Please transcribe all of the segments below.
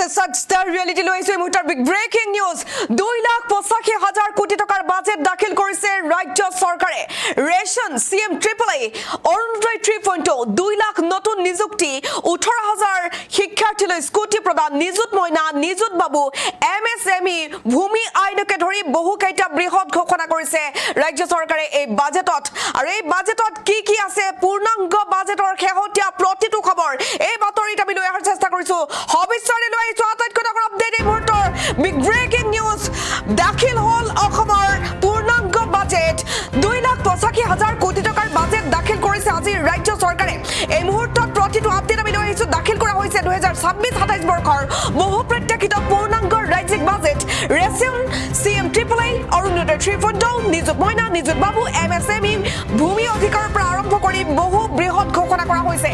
Star reality loise mutar big breaking news 2,85,000 কোটি টাকার budget দাখিল করেছে রাজ্য সরকারে রেশন সিএম AAA অরুণোদয় 3.0 2 লাখ নতুন নিযুক্তি 18,000 শিক্ষার্থীলৈ স্কুটি প্ৰদান নিযুত মইনা নিযুত বাবু MSME ভূমি আইনকে ধৰি বহু কেইটা বৃহৎ ঘোষণা কৰিছে ৰাজ্য চৰকাৰে এই বাজেটত আৰু এই বাজেটত কি আছে পূৰ্ণাংগ বাজেটৰ খেহতিয়া প্ৰতিটো খবৰ এই বাতৰিত আমি লৈ অহাৰ চেষ্টা কৰিছো হবিচাৰে লৈ আহিছো আটাইতকৈ ডাঙৰ আপডেট এই মুহূৰ্তৰ বিগ ব্ৰেকিং নিউজ দাখিল হল অসমৰ পূৰ্ণাংগ বাজেট 2,85,000 কোটি টকাৰ বাজেট দাখিল কৰিছে আজি ৰাজ্য চৰকাৰে এই মুহূৰ্তত প্ৰতিটো আপডেট আমি লৈ আহিছো দাখিল কৰা হৈছে 2026-27 বৰ্ষৰ বহু প্ৰত্যাশিত পূৰ্ণাংগ ৰাজ্যিক budget ration CM AAA Orunodoi 3.0 Nijut মইনা নিযুত বাবু MSME ভূমি অধিকাৰৰ পৰা আৰম্ভ কৰি বহু বৃহৎ ঘোষণা কৰা হৈছে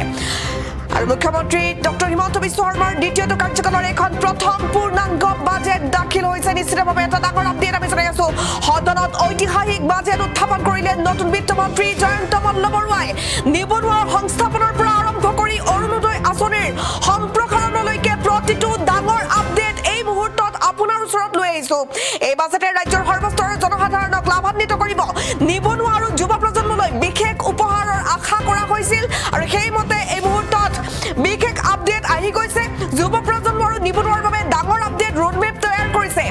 আৰু মুখ্যমন্ত্ৰী ডক্টৰ হিমন্ত বিশ্ব শৰ্মাৰ দ্বিতীয়টো কাৰ্যকালৰ এখন প্ৰথম পূৰ্ণাংগ বাজেট দাখিল হৈছে নিশ্চিতভাৱে এটা ডাঙৰ আপডেট আমি জনাই আছো সদনত ঐতিহাসিক বাজেট উত্থাপন কৰিলে নতুন বিত্তমন্ত্ৰী জয়ন্ত মল্লবৰুৱাই নিবনুৱাৰ সংস্থাপনৰ পৰা আৰম্ভ কৰি অৰুণোদয় আঁচনিৰ সম্প্ৰসাৰণলৈকে প্ৰতিটো ডাঙৰ আপডেট এই মুহূৰ্তত আপোনাৰ ওচৰত লৈ আহিছো এই বাজেটে ৰাজ্যৰ সৰ্বস্তৰৰ জনসাধাৰণক লাভান্বিত কৰিব নিবনুৱা আৰু যুৱ প্ৰজন্মলৈ বিশেষ উপহাৰৰ আশা কৰা হৈছিল আৰু সেইমতে এই মুহূৰ্তত বিশেষ আপডেট আহি গৈছে যুৱ প্ৰজন্ম আৰু নিবনুৱাৰ বাবে ডাঙৰ আপডেট ৰোডমেপ তৈয়াৰ কৰিছে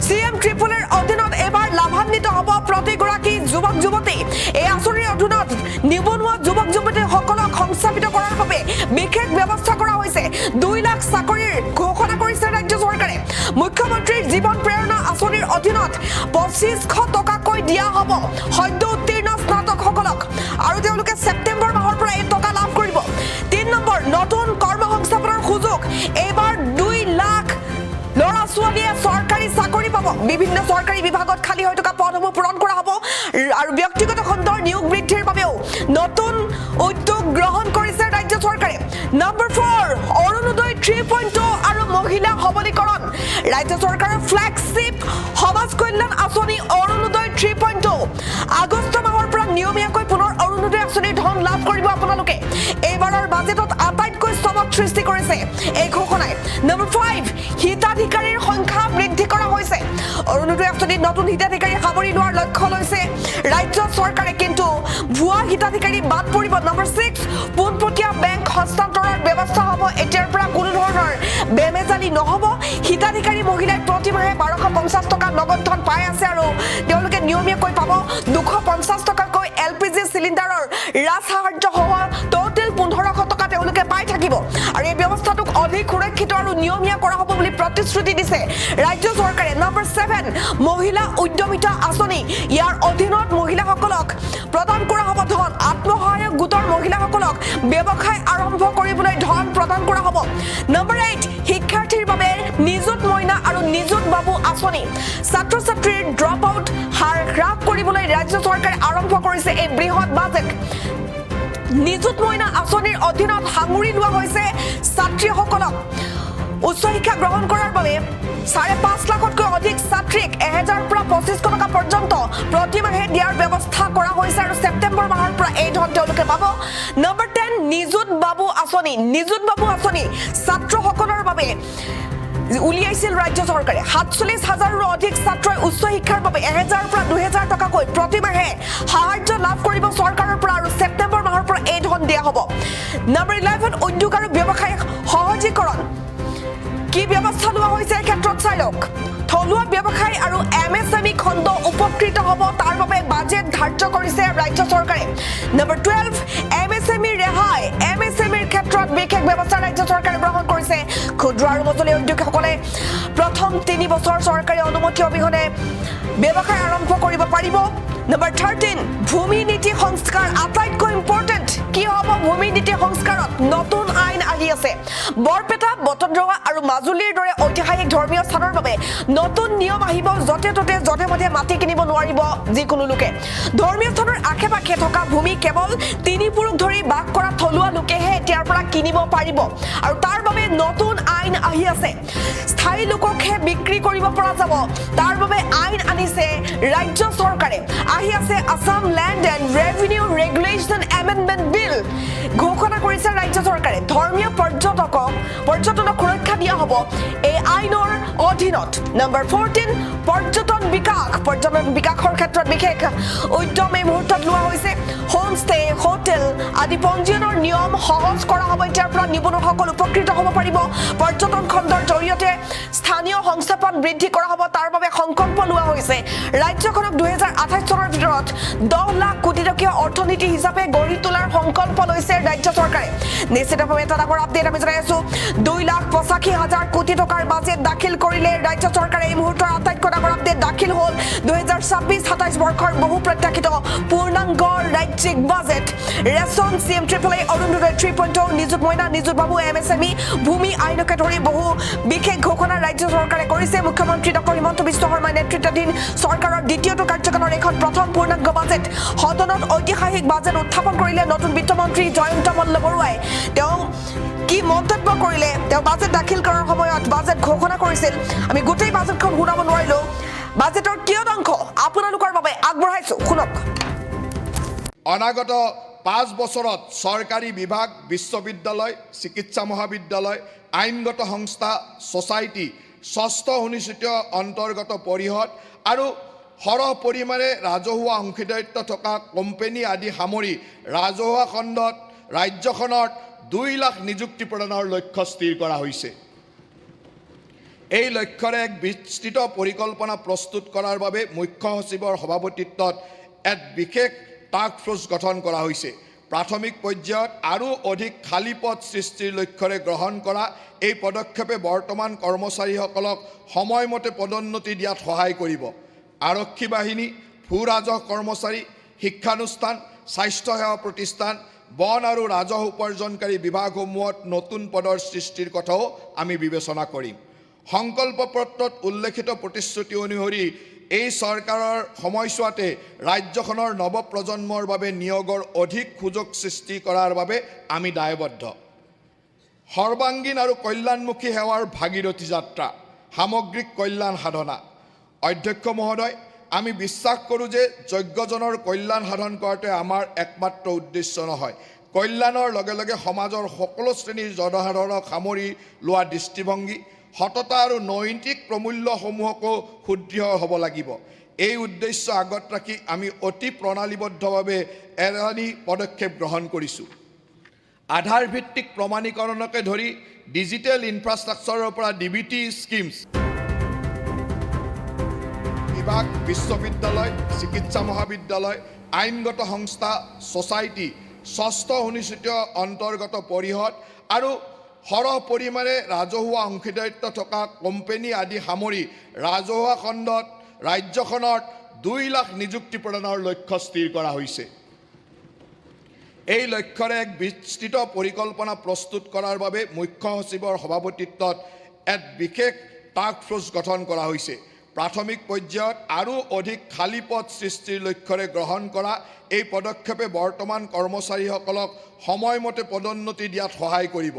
সিএম AAAৰ অধীনত এবাৰ লাভান্বিত হ'ব প্ৰতিগৰাকী যুৱক যুৱতী এই আঁচনিৰ অধীনত নিবনুৱা যুৱক যুৱতীসকলক সংস্থাপিত কৰাৰ বাবে বিশেষ ব্যৱস্থা কৰা হৈছে 2 লাখ চাকৰিৰ ঘোষণা কৰিছে ৰাজ্য চৰকাৰে মুখ্যমন্ত্ৰীৰ জীৱন প্ৰেৰণা আঁচনিৰ অধীনত 2,500 টকাকৈ দিয়া হ'ব সদ্য উত্তীৰ্ণ স্নাতকসকলক আৰু তেওঁলোকে ছেপ্টেম্বৰ মাহৰ পৰা এই টকা লাভ কৰিব 3 নম্বৰ নতুন কৰ্মসংস্থাপনৰ সুযোগ এবাৰ 2 লাখ লৰা ছোৱালীয়ে চৰকাৰী চাকৰি পাব বিভিন্ন চৰকাৰী বিভাগত খালী হৈ থকা পদসমূহ পূৰণ কৰা হ'ব আৰু ব্যক্তিগত খণ্ডৰ নিয়োগ বৃদ্ধিৰ বাবেও নতুন উদ্যোগ গ্ৰহণ কৰিছে ৰাজ্য চৰকাৰে নম্বৰ 4 অৰুণোদয় 3.0 আৰু মহিলা সবলীকৰণ ৰাজ্য চৰকাৰৰ ফ্লেগশ্বিপ সমাজ কল্যাণ আঁচনি অৰুণোদয় 3.0 আগষ্ট মাহৰ পৰা নিয়মীয়াকৈ পুনৰ অৰুণোদয় আঁচনিৰ ধন লাভ কৰিব আপোনালোকে এইবাৰৰ বাজেটত আটাইতকৈ চমক সৃষ্টি কৰিছে এই ঘোষণাই নম্বৰ 5 হিতাধিকাৰীৰ সংখ্যা বৃদ্ধি কৰা হৈছে অৰুণোদয় আঁচনিত নতুন হিতাধিকাৰী সামৰি লোৱাৰ লক্ষ্য লৈছে ৰাজ্য চৰকাৰে কিন্তু ভুৱা হিতাধিকাৰী বাদ পৰিব নম্বৰ 6 পোনপটীয়া বেংক হস্তান্তৰৰ ব্যৱস্থা হ'ব এতিয়াৰ পৰা কোনো ধৰণৰ বেমেজালি নহ'ব হিতাধিকাৰী মহিলাই প্ৰতিমাহে 1250 টকা নগদ ধন পাই আছে আৰু তেওঁলোকে নিয়মীয়াকৈ পাব 250 টকাকৈ LPG চিলিণ্ডাৰৰ ৰাজসাহাৰ্য সহ টোটেল 1500 টকা তেওঁলোকে পাই থাকিব আৰু এই ব্যৱস্থাটোক অধিক সুৰক্ষিত আৰু নিয়মীয়া কৰা হ'ব বুলি প্ৰতিশ্ৰুতি দিছে ৰাজ্য চৰকাৰে নম্বৰ 7 মহিলা উদ্যমিতা আঁচনি ইয়াৰ অধীনত মহিলাসকলক প্ৰদান কৰা হ'ব ধন আত্মসহায়ক গোটৰ মহিলাসকলক ব্যৱসায় আৰম্ভ কৰিবলৈ ধন প্ৰদান কৰা হ'ব নম্বৰ 8 শিক্ষাৰ্থীৰ বাবে নিযুত মইনা আৰু নিযুত বাবু আঁচনি ছাত্ৰ ছাত্ৰীৰ ড্ৰপ আউট হাৰ হ্ৰাস কৰিবলৈ ৰাজ্য চৰকাৰে আৰম্ভ কৰিছে এই বৃহৎ বাজেট নিযুত মইনা আঁচনিৰ অধীনত সামৰি লোৱা হৈছে ছাত্ৰীসকলক উচ্চ শিক্ষা গ্ৰহণ কৰাৰ বাবে 5.5 লাখতকৈ অধিক ছাত্ৰীক 1000 পৰা 2500 টকা পৰ্যন্ত প্ৰতিমাহে দিয়াৰ ব্যৱস্থা কৰা হৈছে আৰু ছেপ্টেম্বৰ মাহৰ পৰা এই ধন তেওঁলোকে পাব নম্বৰ 10 নিযুত বাবু আঁচনি ছাত্ৰসকলৰ বাবে উলিয়াইছিল ৰাজ্য চৰকাৰে 47,000ৰো অধিক ছাত্ৰই উচ্চ শিক্ষাৰ বাবে 1000 পৰা 2000 টকাকৈ প্ৰতিমাহে সাহায্য লাভ কৰিব চৰকাৰৰ পৰা আৰু ছেপ্টেম্বৰ মাহৰ পৰা এই ধন দিয়া হ'ব নম্বৰ 11 উদ্যোগ আৰু ব্যৱসায় সহজীকৰণ কি ব্যৱস্থা লোৱা হৈছে এই ক্ষেত্ৰত চাই লওক থলুৱা ব্যৱসায় আৰু MSME খণ্ড উপকৃত হ'ব তাৰ বাবে বাজেট ধাৰ্য কৰিছে ৰাজ্য চৰকাৰে নম্বৰ 12 MSME ৰেহাই MSMEৰ ক্ষেত্ৰত বিশেষ ব্যৱস্থা ৰাজ্য চৰকাৰে গ্ৰহণ কৰিছে ক্ষুদ্ৰ আৰু মজলীয়া উদ্যোগীসকলে প্ৰথম 3 বছৰ চৰকাৰী অনুমতি অবিহনে ব্যৱসায় আৰম্ভ কৰিব পাৰিব নম্বৰ 13 ভূমি নীতি সংস্কাৰ আটাইতকৈ ইম্পৰ্টেন্ট কি হ'ব ভূমি নীতি সংস্কাৰত নতুন আইন আহি আছে বৰপেটা বটদ্ৰৱা আৰু মাজুলীৰ দৰে ঐতিহাসিক ধৰ্মীয় স্থানৰ বাবে নতুন নিয়ম আহিব যতে মধে মাটি কিনিব নোৱাৰিব যিকোনো লোকে ধৰ্মীয় স্থানৰ আশে-পাশে থকা ভূমি কেৱল 3 পুৰুষ ধৰি বাস কৰা থলুৱা লোকেহে এতিয়াৰ পৰা কিনিব পাৰিব আৰু তাৰ বাবে নতুন আইন আহি আছে স্থায়ী লোককহে বিক্ৰী কৰিব পৰা যাব তাৰ বাবে আইন আনিছে ৰাজ্য চৰকাৰে আহি আছে Assam land and revenue regulation amendment bill ঘোষণা কৰিছে ৰাজ্য চৰকাৰে ধৰ্মীয় পৰ্যটনক সুৰক্ষা দিয়া হ'ব এই আইনৰ অধীনত নম্বৰ 14 পৰ্যটন বিকাশৰ ক্ষেত্ৰত বিশেষ উদ্যম এই মুহূৰ্তত লোৱা হৈছে হোমষ্টে হোটেল আদি পঞ্জীয়নৰ নিয়ম সহজ কৰা হ'ব এতিয়াৰ পৰা নিবনুৱাসকল উপকৃত হ'ব পাৰিব পৰ্যটন খণ্ডৰ জৰিয়তে স্থানীয় সংস্থাপন বৃদ্ধি কৰা হ'ব তাৰ বাবে সংকল্প লোৱা হৈছে ৰাজ্যখনক 2028 চনৰ ভিতৰত 10 লাখ কোটি টকীয়া অৰ্থনীতি হিচাপে গঢ়ি তোলাৰ সংকল্প লৈছে ৰাজ্য চৰকাৰে নিশ্চিতভাৱে এটা ডাঙৰ আপডেট আমি জনাই আছো 2,85,000 কোটি টকাৰ বাজেট দাখিল কৰিলে ৰাজ্য চৰকাৰে এই মুহূৰ্তৰ আটাইতকৈ ডাঙৰ আপডেট দাখিল হ'ল 2026-27 বৰ্ষৰ বহু প্ৰত্যাশিত পূৰ্ণাংগ ৰাজ্যিক budget ration CM AAA Orunodoi 3.0 Nijut মইনা নিযুত বাবু MSME ভূমি আইনকে ধৰি বহু বিশেষ ঘোষণা ৰাজ্য চৰকাৰে কৰিছে মুখ্যমন্ত্ৰী ডক্টৰ হিমন্ত বিশ্ব শৰ্মাৰ নেতৃত্বাধীন চৰকাৰৰ দ্বিতীয়টো কাৰ্যকালৰ এখন প্ৰথম পূৰ্ণাংগ বাজেট সদনত ঐতিহাসিক বাজেট উত্থাপন কৰিলে নতুন বিত্তমন্ত্ৰী জয়ন্ত মল্ল বৰুৱাই তেওঁ কি মন্তব্য কৰিলে তেওঁ বাজেট দাখিল কৰাৰ সময়ত বাজেট ঘোষণা কৰিছিল আমি গোটেই বাজেটখন শুনাব নোৱাৰিলো বাজেটৰ কিয় অংশ আপোনালোকৰ বাবে আগবঢ়াইছো শুনক অনাগত 5 বছৰত চৰকাৰী বিভাগ বিশ্ববিদ্যালয় চিকিৎসা মহাবিদ্যালয় আইনগত সংস্থা সোসাইটি ষষ্ঠ অনুসূচিত অন্তৰ্গত পৰিষদ আৰু সৰহ পৰিমাণে ৰাজহুৱা অংশীদাৰিত্ব থকা কোম্পানী আদি সামৰি ৰাজহুৱা খণ্ডত ৰাজ্যখনত 2 লাখ নিযুক্তি প্ৰদানৰ লক্ষ্য স্থিৰ কৰা হৈছে এই লক্ষ্যৰে এক বিস্তৃত পৰিকল্পনা প্ৰস্তুত কৰাৰ বাবে মুখ্য সচিবৰ সভাপতিত্বত এক বিশেষ টাস্ক ফোৰ্স গঠন কৰা হৈছে প্ৰাথমিক পৰ্যায়ত আৰু অধিক খালী পদ সৃষ্টিৰ লক্ষ্যৰে গ্ৰহণ কৰা এই পদক্ষেপে বৰ্তমান কৰ্মচাৰীসকলক সময়মতে পদোন্নতি দিয়াত সহায় কৰিব আৰক্ষী বাহিনী ভূ-ৰাজহ কৰ্মচাৰী শিক্ষানুষ্ঠান স্বাস্থ্য সেৱা প্ৰতিষ্ঠান বন আৰু ৰাজহ উপাৰ্জনকাৰী বিভাগসমূহত নতুন পদৰ সৃষ্টিৰ কথাও আমি বিবেচনা কৰিম সংকল্প পত্ৰত উল্লেখিত প্ৰতিশ্ৰুতি অনুসৰি এই চৰকাৰৰ সময়ছোৱাতে ৰাজ্যখনৰ নৱপ্ৰজন্মৰ বাবে নিয়োগৰ অধিক সুযোগ সৃষ্টি কৰাৰ বাবে আমি দায়বদ্ধ সৰ্বাংগীন আৰু কল্যাণমুখী সেৱাৰ ভাগীৰথী যাত্ৰা সামগ্ৰিক কল্যাণ সাধনা অধ্যক্ষ মহোদয় আমি বিশ্বাস কৰোঁ যে যোগ্যজনৰ কল্যাণ সাধন কৰাটো আমাৰ একমাত্ৰ উদ্দেশ্য নহয় কল্যাণৰ লগে লগে সমাজৰ সকলো শ্ৰেণীৰ জনসাধাৰণক সামৰি লোৱা দৃষ্টিভংগী সততা আৰু নৈতিক প্ৰমূল্যসমূহকো সুদৃঢ় হ'ব লাগিব এই উদ্দেশ্য আগত ৰাখি আমি অতি প্ৰণালীবদ্ধভাৱে এলানি পদক্ষেপ গ্ৰহণ কৰিছোঁ আধাৰ ভিত্তিক প্ৰমাণীকৰণকে ধৰি ডিজিটেল ইনফ্ৰাষ্ট্ৰাকচাৰৰ পৰা DBT স্কিমছ বিভাগ বিশ্ববিদ্যালয় চিকিৎসা মহাবিদ্যালয় আইনগত সংস্থা সোসাইটি ষষ্ঠ অনুসূচিত অন্তৰ্গত পৰিষদ আৰু সৰহ পৰিমাণে ৰাজহুৱা অংশীদাৰিত্ব থকা কোম্পানী আদি সামৰি ৰাজহুৱা খণ্ডত ৰাজ্যখনত 2 লাখ নিযুক্তি প্ৰদানৰ লক্ষ্য স্থিৰ কৰা হৈছে এই লক্ষ্যৰে এক বিস্তৃত পৰিকল্পনা প্ৰস্তুত কৰাৰ বাবে মুখ্য সচিবৰ সভাপতিত্বত এক বিশেষ টাস্ক ফোৰ্স গঠন কৰা হৈছে প্ৰাথমিক পৰ্যায়ত আৰু অধিক খালী পদ সৃষ্টিৰ লক্ষ্যৰে গ্ৰহণ কৰা এই পদক্ষেপে বৰ্তমান কৰ্মচাৰীসকলক সময়মতে পদোন্নতি দিয়াত সহায় কৰিব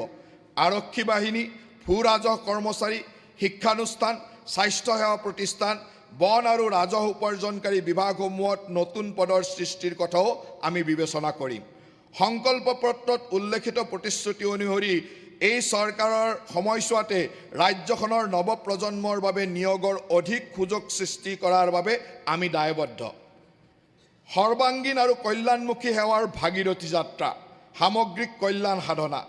আৰক্ষী বাহিনী ভূ-ৰাজহ কৰ্মচাৰী শিক্ষানুষ্ঠান স্বাস্থ্য সেৱা প্ৰতিষ্ঠান বন আৰু ৰাজহ উপাৰ্জনকাৰী বিভাগসমূহত নতুন পদৰ সৃষ্টিৰ কথাও আমি বিবেচনা কৰিম সংকল্প পত্ৰত উল্লেখিত প্ৰতিশ্ৰুতি অনুসৰি এই চৰকাৰৰ সময়ছোৱাতে ৰাজ্যখনৰ নৱপ্ৰজন্মৰ বাবে নিয়োগৰ অধিক সুযোগ সৃষ্টি কৰাৰ বাবে আমি দায়বদ্ধ সৰ্বাংগীন আৰু কল্যাণমুখী সেৱাৰ ভাগীৰথী যাত্ৰা সামগ্ৰিক কল্যাণ সাধনা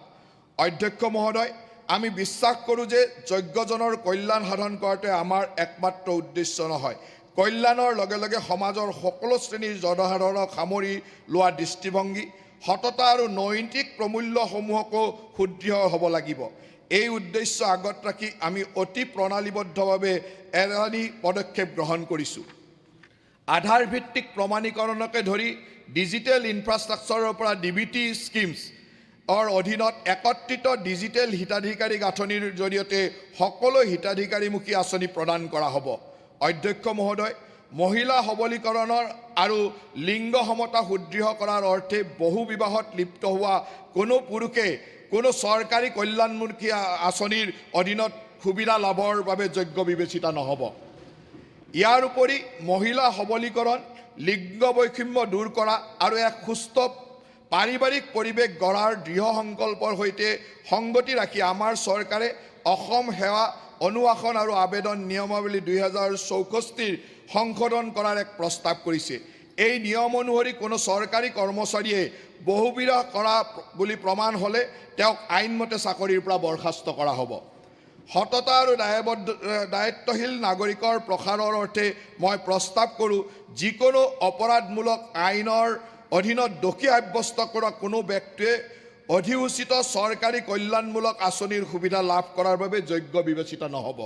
অধ্যক্ষ মহোদয় আমি বিশ্বাস কৰোঁ যে যোগ্যজনৰ কল্যাণ সাধন কৰাটো আমাৰ একমাত্ৰ উদ্দেশ্য নহয় কল্যাণৰ লগে লগে সমাজৰ সকলো শ্ৰেণীৰ জনসাধাৰণক সামৰি লোৱা দৃষ্টিভংগী সততা আৰু নৈতিক প্ৰমূল্যসমূহকো সুদৃঢ় হ'ব লাগিব এই উদ্দেশ্য আগত ৰাখি আমি অতি প্ৰণালীবদ্ধভাৱে এলানি পদক্ষেপ গ্ৰহণ কৰিছোঁ আধাৰ ভিত্তিক প্ৰমাণীকৰণকে ধৰি ডিজিটেল ইনফ্ৰাষ্ট্ৰাকচাৰৰ পৰা DBT স্কিমছ অধীনত একত্ৰিত ডিজিটেল হিতাধিকাৰী গাঁথনিৰ জৰিয়তে সকলো হিতাধিকাৰীমুখী আঁচনি প্ৰদান কৰা হ'ব অধ্যক্ষ মহোদয় মহিলা সবলীকৰণৰ আৰু লিংগ সমতা সুদৃঢ় কৰাৰ অৰ্থে বহু বিবাহত লিপ্ত হোৱা কোনো পুৰুষে কোনো চৰকাৰী কল্যাণমুখী আঁচনিৰ অধীনত সুবিধা লাভৰ বাবে যোগ্য বিবেচিত নহ'ব ইয়াৰ উপৰি মহিলা সবলীকৰণ লিংগ বৈষম্য দূৰ কৰা আৰু এক সুস্থ পাৰিবাৰিক পৰিৱেশ গঢ়াৰ দৃঢ় সংকল্পৰ সৈতে সংগতি ৰাখি আমাৰ চৰকাৰে অসম সেৱা অনুশাসন আৰু আবেদন নিয়মাৱলী 2064 সংশোধন কৰাৰ এক প্ৰস্তাৱ কৰিছে। এই নিয়ম অনুসৰি কোনো চৰকাৰী কৰ্মচাৰীয়ে বহুবিবাহ কৰা বুলি প্ৰমাণ হ'লে তেওঁক আইনমতে চাকৰিৰ পৰা বৰ্খাস্ত কৰা হ'ব। সততা আৰু দায়িত্বশীল নাগৰিকৰ প্ৰসাৰৰ অৰ্থে মই প্ৰস্তাৱ কৰোঁ, যিকোনো অপৰাধমূলক আইনৰ অধীনত দোষী সাব্যস্ত কৰা কোনো ব্যক্তিয়ে অধিসূচিত চৰকাৰী কল্যাণমূলক আঁচনিৰ সুবিধা লাভ কৰাৰ বাবে যোগ্য বিবেচিত নহ'ব।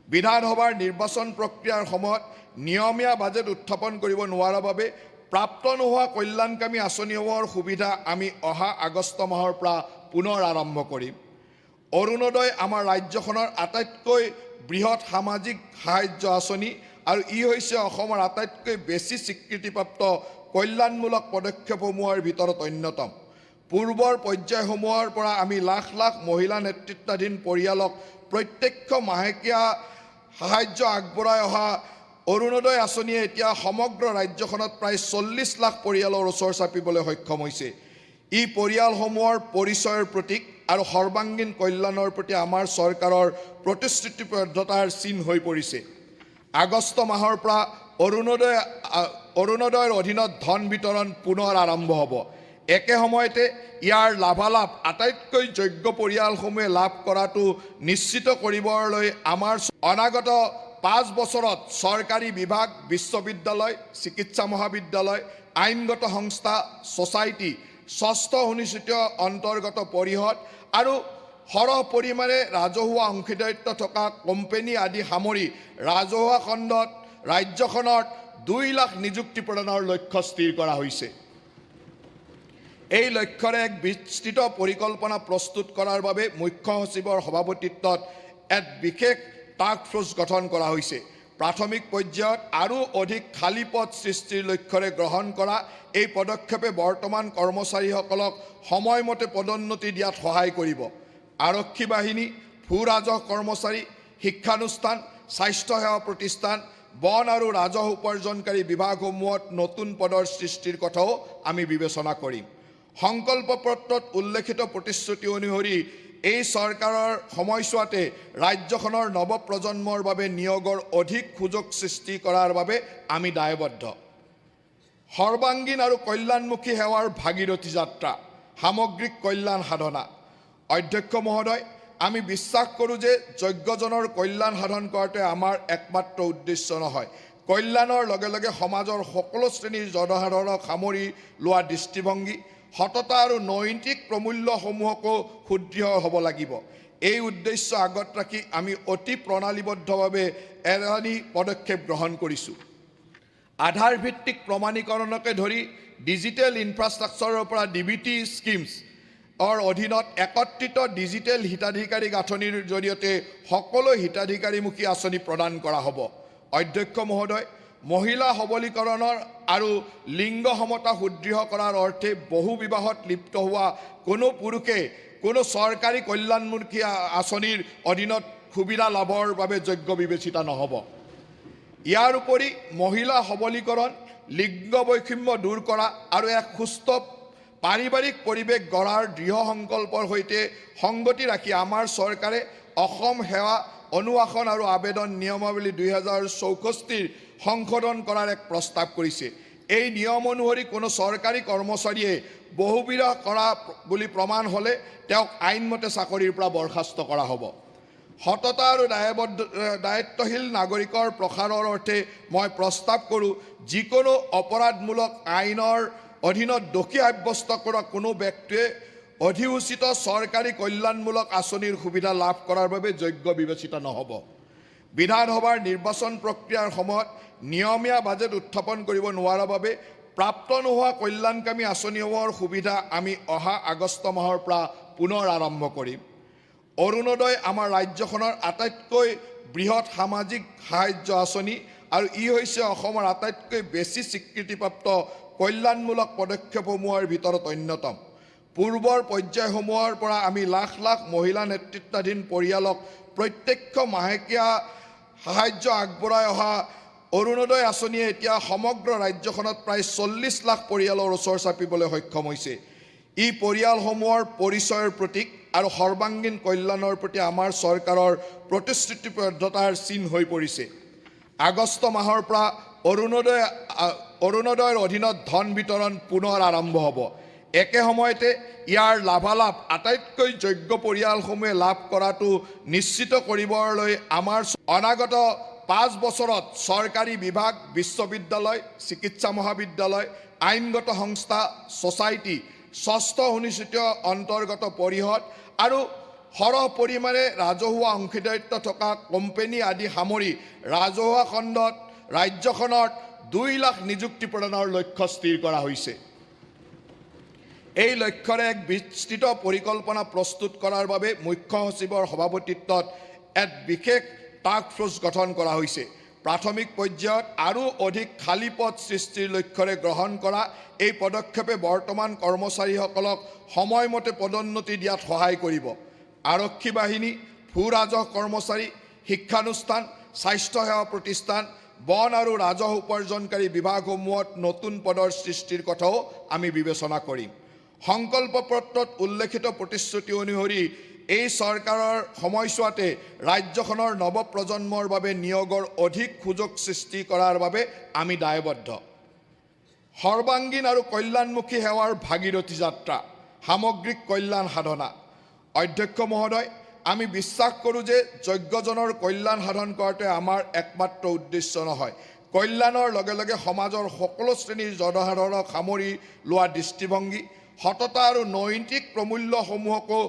বিধানসভাৰ নিৰ্বাচন প্ৰক্ৰিয়াৰ সময়ত নিয়মীয়া বাজেট উত্থাপন কৰিব নোৱাৰাৰ বাবে প্ৰাপ্ত নোহোৱা কল্যাণকামী আঁচনিসমূহৰ সুবিধা আমি অহা আগষ্ট মাহৰ পৰা পুনৰ আৰম্ভ কৰিম। অৰুণোদয় আমাৰ ৰাজ্যখনৰ আটাইতকৈ বৃহৎ সামাজিক সাহায্য আঁচনি আৰু ই হৈছে অসমৰ আটাইতকৈ বেছি স্বীকৃতিপ্ৰাপ্ত কল্যাণমূলক পদক্ষেপসমূহৰ ভিতৰত অন্যতম। পূৰ্বৰ পৰ্যায়সমূহৰ পৰা আমি লাখ লাখ মহিলা নেতৃত্বাধীন পৰিয়ালক প্ৰত্যক্ষ মাহেকীয়া সাহায্য আগবঢ়াই অহা অৰুণোদয় আঁচনিয়ে এতিয়া সমগ্ৰ ৰাজ্যখনত প্ৰায় 40 লাখ পৰিয়ালৰ ওচৰ চাপিবলৈ সক্ষম হৈছে। ই পৰিয়ালসমূহৰ পৰিচয়ৰ প্ৰতীক আৰু সৰ্বাংগীন কল্যাণৰ প্ৰতি আমাৰ চৰকাৰৰ প্ৰতিশ্ৰুতিবদ্ধতাৰ চিন হৈ পৰিছে। আগষ্ট মাহৰ পৰা অৰুণোদয়ৰ অধীনত ধন বিতৰণ পুনৰ আৰম্ভ হ'ব। একে সময়তে ইয়াৰ লাভালাভ আটাইতকৈ যোগ্য পৰিয়ালসমূহে লাভ কৰাটো নিশ্চিত কৰিবলৈ আমাৰ অনাগত 5 বছৰত চৰকাৰী বিভাগ, বিশ্ববিদ্যালয়, চিকিৎসা মহাবিদ্যালয়, আইনগত সংস্থা, ছ'চাইটি, ষষ্ঠ অনুসূচিত অন্তৰ্গত পৰিষদ আৰু সৰহ পৰিমাণে ৰাজহুৱা অংশীদাৰিত্ব থকা কোম্পানী আদি সামৰি ৰাজহুৱা খণ্ডত ৰাজ্যখনত 2 লাখ নিযুক্তি প্ৰদানৰ লক্ষ্য স্থিৰ কৰা হৈছে। এই লক্ষ্যৰে এক বিস্তৃত পৰিকল্পনা প্ৰস্তুত কৰাৰ বাবে মুখ্য সচিবৰ সভাপতিত্বত এক বিশেষ টাস্ক ফ'ৰ্চ গঠন কৰা হৈছে। প্ৰাথমিক পৰ্যায়ত আৰু অধিক খালী পদ সৃষ্টিৰ লক্ষ্যৰে গ্ৰহণ কৰা এই পদক্ষেপে বৰ্তমান কৰ্মচাৰীসকলক সময়মতে পদোন্নতি দিয়াত সহায় কৰিব। আৰক্ষী বাহিনী, ভূ ৰাজহ কৰ্মচাৰী, শিক্ষানুষ্ঠান, স্বাস্থ্যসেৱা প্ৰতিষ্ঠান, বন আৰু ৰাজহ উপাৰ্জনকাৰী বিভাগসমূহত নতুন পদৰ সৃষ্টিৰ কথাও আমি বিবেচনা কৰিম। সংকল্প পত্ৰত উল্লেখিত প্ৰতিশ্ৰুতি অনুসৰি এই চৰকাৰৰ সময়ছোৱাতে ৰাজ্যখনৰ নৱপ্ৰজন্মৰ বাবে নিয়োগৰ অধিক সুযোগ সৃষ্টি কৰাৰ বাবে আমি দায়বদ্ধ। সৰ্বাংগীন আৰু কল্যাণমুখী সেৱাৰ ভাগীৰথী যাত্ৰা, সামগ্ৰিক কল্যাণ সাধনা। অধ্যক্ষ মহোদয়, আমি বিশ্বাস কৰোঁ যে যোগ্যজনৰ কল্যাণ সাধন কৰাটোৱে আমাৰ একমাত্ৰ উদ্দেশ্য নহয়। কল্যাণৰ লগে লগে সমাজৰ সকলো শ্ৰেণীৰ জনসাধাৰণক সামৰি লোৱা দৃষ্টিভংগী, সততা আৰু নৈতিক প্ৰমূল্যসমূহকো সুদৃঢ় হ'ব লাগিব। এই উদ্দেশ্য আগত ৰাখি আমি অতি প্ৰণালীবদ্ধভাৱে এলানি পদক্ষেপ গ্ৰহণ কৰিছোঁ। আধাৰভিত্তিক প্ৰমাণীকৰণকে ধৰি ডিজিটেল ইনফ্ৰাষ্ট্ৰাকচাৰৰ পৰা DBT স্কিমছ অধীনত একত্ৰিত ডিজিটেল হিতাধিকাৰী গাঁথনিৰ জৰিয়তে সকলো হিতাধিকাৰীমুখী আঁচনি প্ৰদান কৰা হ'ব। অধ্যক্ষ মহোদয়, মহিলা সবলীকৰণৰ আৰু লিংগ সমতা সুদৃঢ় কৰাৰ অৰ্থে বহু বিবাহত লিপ্ত হোৱা কোনো পুৰুষে কোনো চৰকাৰী কল্যাণমুখী আঁচনিৰ অধীনত সুবিধা লাভৰ বাবে যোগ্য বিবেচিত নহ'ব। ইয়াৰ উপৰি মহিলা সবলীকৰণ, লিংগ বৈষম্য দূৰ কৰা আৰু এক সুস্থ পাৰিবাৰিক পৰিৱেশ গঢ়াৰ দৃঢ় সংকল্পৰ সৈতে সংগতি ৰাখি আমাৰ চৰকাৰে অসম সেৱা অনুশাসন আৰু আবেদন নিয়মাৱলী 2064 সংশোধন কৰাৰ এক প্ৰস্তাৱ কৰিছে। এই নিয়ম অনুসৰি কোনো চৰকাৰী কৰ্মচাৰীয়ে বহুবিবাহ কৰা বুলি প্ৰমাণ হ'লে তেওঁক আইনমতে চাকৰিৰ পৰা বৰ্খাস্ত কৰা হ'ব। সততা আৰু দায়িত্বশীল নাগৰিকৰ প্ৰসাৰৰ অৰ্থে মই প্ৰস্তাৱ কৰোঁ, যিকোনো অপৰাধমূলক আইনৰ অধীনত দোষী সাব্যস্ত কৰা কোনো ব্যক্তিয়ে অধিসূচিত চৰকাৰী কল্যাণমূলক আঁচনিৰ সুবিধা লাভ কৰাৰ বাবে যোগ্য বিবেচিত নহ'ব। বিধানসভাৰ নিৰ্বাচন প্ৰক্ৰিয়াৰ সময়ত নিয়মীয়া বাজেট উত্থাপন কৰিব নোৱাৰাৰ বাবে প্ৰাপ্ত নোহোৱা কল্যাণকামী আঁচনিসমূহৰ সুবিধা আমি অহা আগষ্ট মাহৰ পৰা পুনৰ আৰম্ভ কৰিম। অৰুণোদয় আমাৰ ৰাজ্যখনৰ আটাইতকৈ বৃহৎ সামাজিক সাহায্য আঁচনি আৰু ই হৈছে অসমৰ আটাইতকৈ বেছি স্বীকৃতিপ্ৰাপ্ত কল্যাণমূলক পদক্ষেপসমূহৰ ভিতৰত অন্যতম। পূৰ্বৰ পৰ্যায়সমূহৰ পৰা আমি লাখ লাখ মহিলা নেতৃত্বাধীন পৰিয়ালক প্ৰত্যক্ষ মাহেকীয়া সাহায্য আগবঢ়াই অহা অৰুণোদয় আঁচনিয়ে এতিয়া সমগ্ৰ ৰাজ্যখনত প্ৰায় 40 লাখ পৰিয়ালৰ ওচৰ চাপিবলৈ সক্ষম হৈছে। ই পৰিয়ালসমূহৰ পৰিচয়ৰ প্ৰতীক আৰু সৰ্বাংগীন কল্যাণৰ প্ৰতি আমাৰ চৰকাৰৰ প্ৰতিশ্ৰুতিবদ্ধতাৰ চিন হৈ পৰিছে। আগষ্ট মাহৰ পৰা অৰুণোদয়ৰ অধীনত ধন বিতৰণ পুনৰ আৰম্ভ হ'ব। একে সময়তে ইয়াৰ লাভালাভ আটাইতকৈ যোগ্য পৰিয়ালসমূহে লাভ কৰাটো নিশ্চিত কৰিবলৈ আমাৰ অনাগত 5 বছৰত চৰকাৰী বিভাগ, বিশ্ববিদ্যালয়, চিকিৎসা মহাবিদ্যালয়, আইনগত সংস্থা, ছ'চাইটি, ষষ্ঠ অনুসূচিত অন্তৰ্গত পৰিষদ আৰু সৰহ পৰিমাণে ৰাজহুৱা অংশীদাৰিত্ব থকা কোম্পানী আদি সামৰি ৰাজহুৱা খণ্ডত ৰাজ্যখনত 2 লাখ নিযুক্তি প্ৰদানৰ লক্ষ্য স্থিৰ কৰা হৈছে। এই লক্ষ্যৰে এক বিস্তৃত পৰিকল্পনা প্ৰস্তুত কৰাৰ বাবে মুখ্য সচিবৰ সভাপতিত্বত এক বিশেষ টাস্ক ফ'ৰ্চ গঠন কৰা হৈছে। প্ৰাথমিক পৰ্যায়ত আৰু অধিক খালী পদ সৃষ্টিৰ লক্ষ্যৰে গ্ৰহণ কৰা এই পদক্ষেপে বৰ্তমান কৰ্মচাৰীসকলক সময়মতে পদোন্নতি দিয়াত সহায় কৰিব। আৰক্ষী বাহিনী, ভূ ৰাজহ কৰ্মচাৰী, শিক্ষানুষ্ঠান, স্বাস্থ্যসেৱা প্ৰতিষ্ঠান, বন আৰু ৰাজহ উপাৰ্জনকাৰী বিভাগসমূহত নতুন পদৰ সৃষ্টিৰ কথাও আমি বিবেচনা কৰিম। সংকল্প পত্ৰত উল্লেখিত প্ৰতিশ্ৰুতি অনুসৰি এই চৰকাৰৰ সময়ছোৱাতে ৰাজ্যখনৰ নৱপ্ৰজন্মৰ বাবে নিয়োগৰ অধিক সুযোগ সৃষ্টি কৰাৰ বাবে আমি দায়বদ্ধ। সৰ্বাংগীন আৰু কল্যাণমুখী সেৱাৰ ভাগীৰথী যাত্ৰা, সামগ্ৰিক কল্যাণ সাধনা। অধ্যক্ষ মহোদয়, আমি বিশ্বাস কৰোঁ যে যোগ্যজনৰ কল্যাণ সাধন কৰাটোৱে আমাৰ একমাত্ৰ উদ্দেশ্য নহয়। কল্যাণৰ লগে লগে সমাজৰ সকলো শ্ৰেণীৰ জনসাধাৰণক সামৰি লোৱা দৃষ্টিভংগী, সততা আৰু নৈতিক প্ৰমূল্যসমূহকো